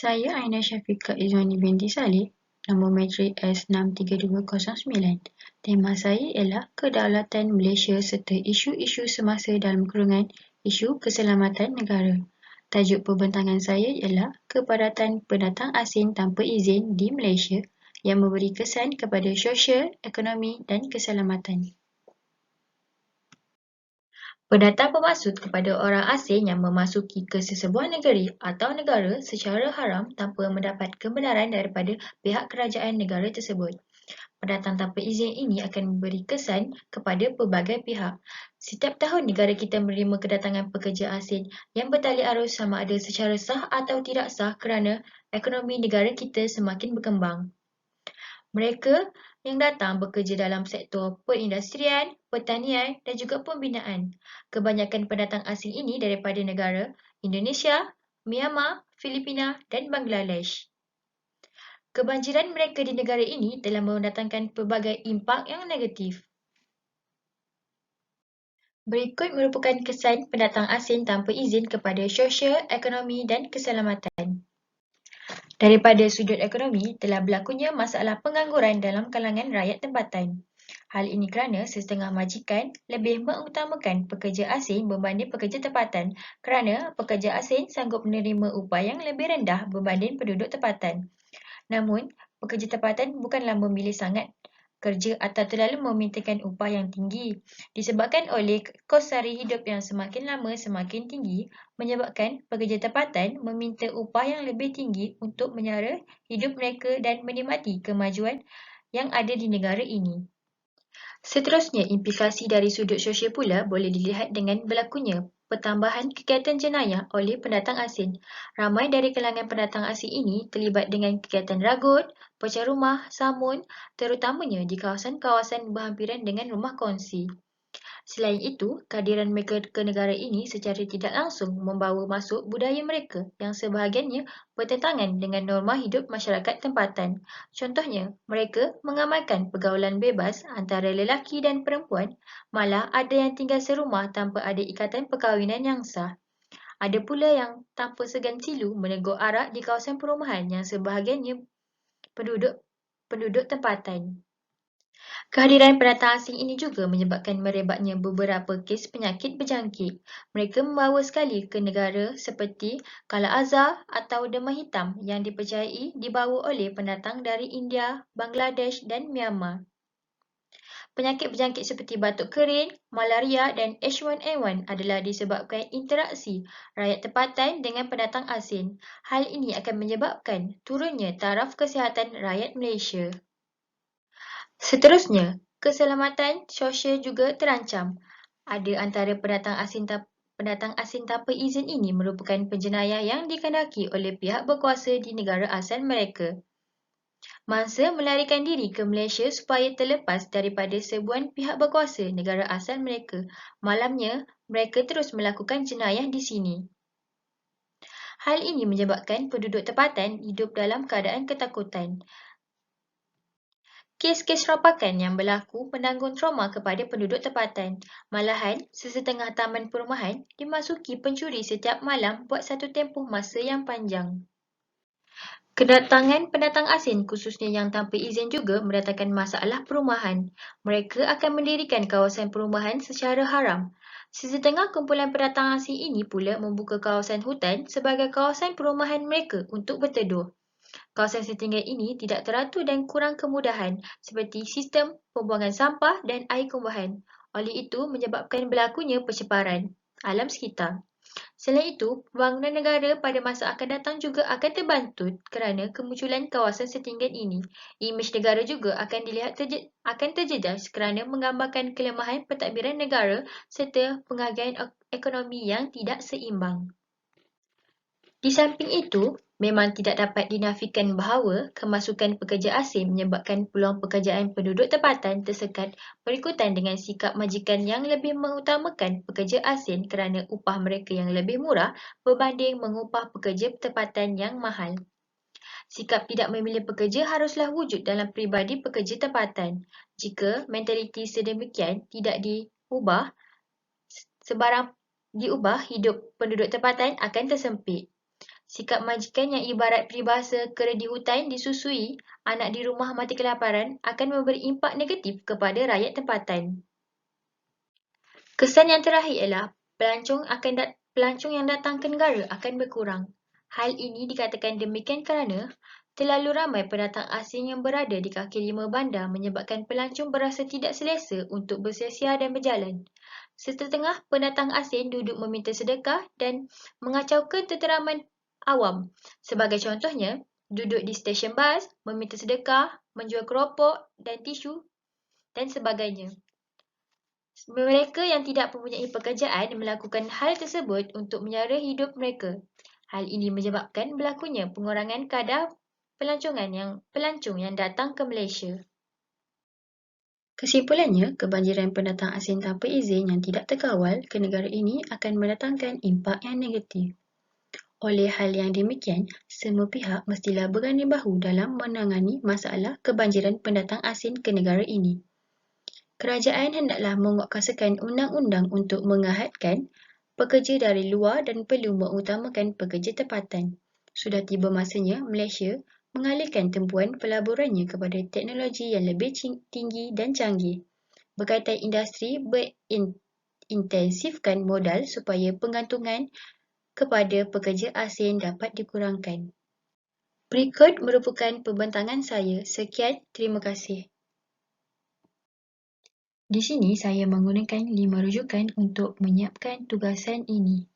Saya Aina Syafiqah Izwani binti Saleh, nombor matrik S63209. Tema saya ialah kedaulatan Malaysia serta isu-isu semasa dalam kurungan isu keselamatan negara. Tajuk pembentangan saya ialah kepadatan pendatang asing tanpa izin di Malaysia yang memberi kesan kepada sosial, ekonomi dan keselamatan. Pendatang bermaksud kepada orang asing yang memasuki ke sesebuah negeri atau negara secara haram tanpa mendapat kebenaran daripada pihak kerajaan negara tersebut. Pendatang tanpa izin ini akan memberi kesan kepada pelbagai pihak. Setiap tahun negara kita menerima kedatangan pekerja asing yang bertali arus sama ada secara sah atau tidak sah kerana ekonomi negara kita semakin berkembang. Mereka yang datang bekerja dalam sektor perindustrian, pertanian dan juga pembinaan. Kebanyakan pendatang asing ini daripada negara Indonesia, Myanmar, Filipina dan Bangladesh. Kebanjiran mereka di negara ini telah mendatangkan pelbagai impak yang negatif. Berikut merupakan kesan pendatang asing tanpa izin kepada sosial, ekonomi dan keselamatan. Daripada sudut ekonomi, telah berlakunya masalah pengangguran dalam kalangan rakyat tempatan. Hal ini kerana setengah majikan lebih mengutamakan pekerja asing berbanding pekerja tempatan kerana pekerja asing sanggup menerima upah yang lebih rendah berbanding penduduk tempatan. Namun, pekerja tempatan bukanlah memilih sangat kerja atau terlalu memintakan upah yang tinggi. Disebabkan oleh kos sara hidup yang semakin lama semakin tinggi, menyebabkan pekerja tempatan meminta upah yang lebih tinggi untuk menyara hidup mereka dan menikmati kemajuan yang ada di negara ini. Seterusnya, implikasi dari sudut sosial pula boleh dilihat dengan berlakunya pertambahan kegiatan jenayah oleh pendatang asing. Ramai dari kalangan pendatang asing ini terlibat dengan kegiatan ragut, pecah rumah, samun, terutamanya di kawasan-kawasan berhampiran dengan rumah kongsi. Selain itu, kehadiran mereka ke negara ini secara tidak langsung membawa masuk budaya mereka yang sebahagiannya bertentangan dengan norma hidup masyarakat tempatan. Contohnya, mereka mengamalkan pergaulan bebas antara lelaki dan perempuan, malah ada yang tinggal serumah tanpa ada ikatan perkahwinan yang sah. Ada pula yang tanpa segan silu menegur arak di kawasan perumahan yang sebahagiannya penduduk tempatan. Kehadiran pendatang asing ini juga menyebabkan merebaknya beberapa kes penyakit berjangkit. Mereka membawa sekali ke negara seperti Kala Azhar atau demam hitam yang dipercayai dibawa oleh pendatang dari India, Bangladesh dan Myanmar. Penyakit berjangkit seperti batuk kering, malaria dan H1N1 adalah disebabkan interaksi rakyat tempatan dengan pendatang asing. Hal ini akan menyebabkan turunnya taraf kesihatan rakyat Malaysia. Seterusnya, keselamatan sosial juga terancam. Ada antara pendatang asing tanpa izin ini merupakan penjenayah yang dikehendaki oleh pihak berkuasa di negara asal mereka. Mangsa melarikan diri ke Malaysia supaya terlepas daripada serbuan pihak berkuasa negara asal mereka. Malamnya, mereka terus melakukan jenayah di sini. Hal ini menyebabkan penduduk tempatan hidup dalam keadaan ketakutan. Kes-kes rompakan yang berlaku menanggung trauma kepada penduduk tempatan. Malahan, sesetengah taman perumahan dimasuki pencuri setiap malam buat satu tempoh masa yang panjang. Kedatangan pendatang asing khususnya yang tanpa izin juga mendatangkan masalah perumahan. Mereka akan mendirikan kawasan perumahan secara haram. Sesetengah kumpulan pendatang asing ini pula membuka kawasan hutan sebagai kawasan perumahan mereka untuk berteduh. Kawasan setinggi ini tidak teratur dan kurang kemudahan seperti sistem pembuangan sampah dan air kumbahan. Oleh itu menyebabkan berlakunya pencemaran alam sekitar. Selain itu, pembangunan negara pada masa akan datang juga akan terbantu kerana kemunculan kawasan setinggi ini. Imej negara juga akan terjejas kerana menggambarkan kelemahan pentadbiran negara serta penghargaan ekonomi yang tidak seimbang. Di samping itu, memang tidak dapat dinafikan bahawa kemasukan pekerja asing menyebabkan peluang pekerjaan penduduk tempatan tersekat berikutan dengan sikap majikan yang lebih mengutamakan pekerja asing kerana upah mereka yang lebih murah berbanding mengupah pekerja tempatan yang mahal. Sikap tidak memilih pekerja haruslah wujud dalam peribadi pekerja tempatan. Jika mentaliti sedemikian tidak diubah, hidup penduduk tempatan akan tersempit. Sikap majikan yang ibarat peribahasa kera di hutan disusui, anak di rumah mati kelaparan akan memberi impak negatif kepada rakyat tempatan. Kesan yang terakhir ialah pelancong yang datang ke negara akan berkurang. Hal ini dikatakan demikian kerana terlalu ramai pendatang asing yang berada di kaki lima bandar menyebabkan pelancong berasa tidak selesa untuk bersia-sia dan berjalan. Setengah pendatang asing duduk meminta sedekah dan mengacau ketenteraman awam. Sebagai contohnya, duduk di stesen bas, meminta sedekah, menjual keropok dan tisu dan sebagainya. Mereka yang tidak mempunyai pekerjaan melakukan hal tersebut untuk menyara hidup mereka. Hal ini menyebabkan berlakunya pengurangan kadar pelancong yang datang ke Malaysia. Kesimpulannya, kebanjiran pendatang asing tanpa izin yang tidak terkawal ke negara ini akan mendatangkan impak yang negatif. Oleh hal yang demikian, semua pihak mestilah berganding bahu dalam menangani masalah kebanjiran pendatang asing ke negara ini. Kerajaan hendaklah menguatkuasakan undang-undang untuk mengahadkan pekerja dari luar dan perlu mengutamakan pekerja tempatan. Sudah tiba masanya Malaysia mengalihkan tumpuan pelaburannya kepada teknologi yang lebih tinggi dan canggih. Berkaitan industri berintensifkan modal supaya penggantungan kepada pekerja asing dapat dikurangkan. Berikut merupakan pembentangan saya. Sekian, terima kasih. Di sini saya menggunakan 5 rujukan untuk menyiapkan tugasan ini.